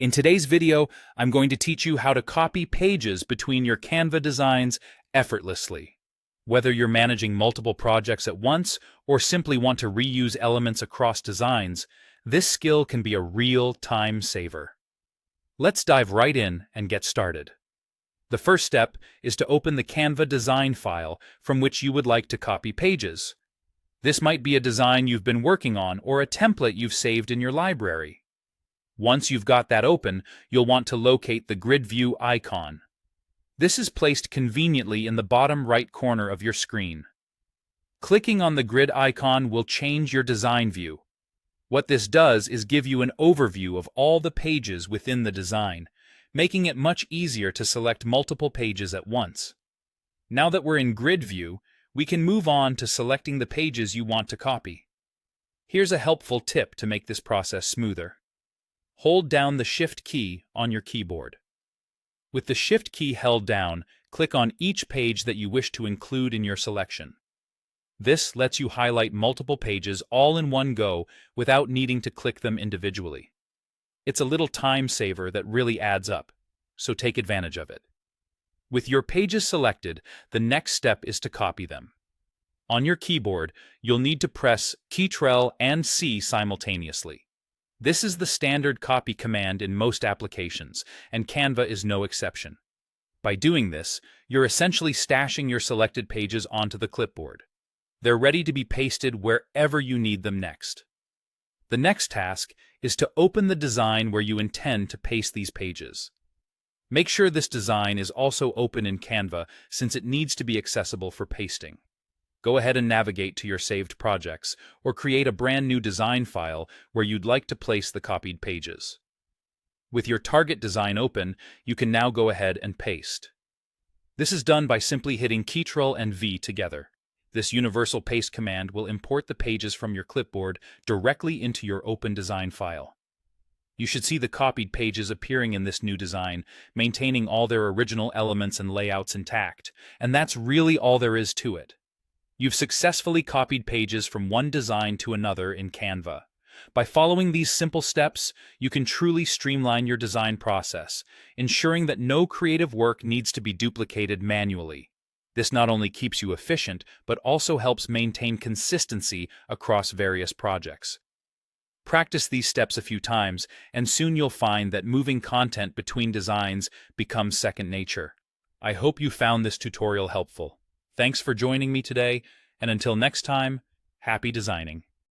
In today's video, I'm going to teach you how to copy pages between your Canva designs effortlessly. Whether you're managing multiple projects at once or simply want to reuse elements across designs, this skill can be a real time saver. Let's dive right in and get started. The first step is to open the Canva design file from which you would like to copy pages. This might be a design you've been working on or a template you've saved in your library. Once you've got that open, you'll want to locate the grid view icon. This is placed conveniently in the bottom right corner of your screen. Clicking on the grid icon will change your design view. What this does is give you an overview of all the pages within the design, making it much easier to select multiple pages at once. Now that we're in grid view, we can move on to selecting the pages you want to copy. Here's a helpful tip to make this process smoother. Hold down the Shift key on your keyboard. With the Shift key held down, click on each page that you wish to include in your selection. This lets you highlight multiple pages all in one go without needing to click them individually. It's a little time saver that really adds up, so take advantage of it. With your pages selected, the next step is to copy them. On your keyboard, you'll need to press Ctrl and C simultaneously. This is the standard copy command in most applications, and Canva is no exception. By doing this, you're essentially stashing your selected pages onto the clipboard. They're ready to be pasted wherever you need them next. The next task is to open the design where you intend to paste these pages. Make sure this design is also open in Canva since it needs to be accessible for pasting. Go ahead and navigate to your saved projects, or create a brand new design file where you'd like to place the copied pages. With your target design open, you can now go ahead and paste. This is done by simply hitting Ctrl and V together. This universal paste command will import the pages from your clipboard directly into your open design file. You should see the copied pages appearing in this new design, maintaining all their original elements and layouts intact, and that's really all there is to it. You've successfully copied pages from one design to another in Canva. By following these simple steps, you can truly streamline your design process, ensuring that no creative work needs to be duplicated manually. This not only keeps you efficient, but also helps maintain consistency across various projects. Practice these steps a few times, and soon you'll find that moving content between designs becomes second nature. I hope you found this tutorial helpful. Thanks for joining me today, and until next time, happy designing.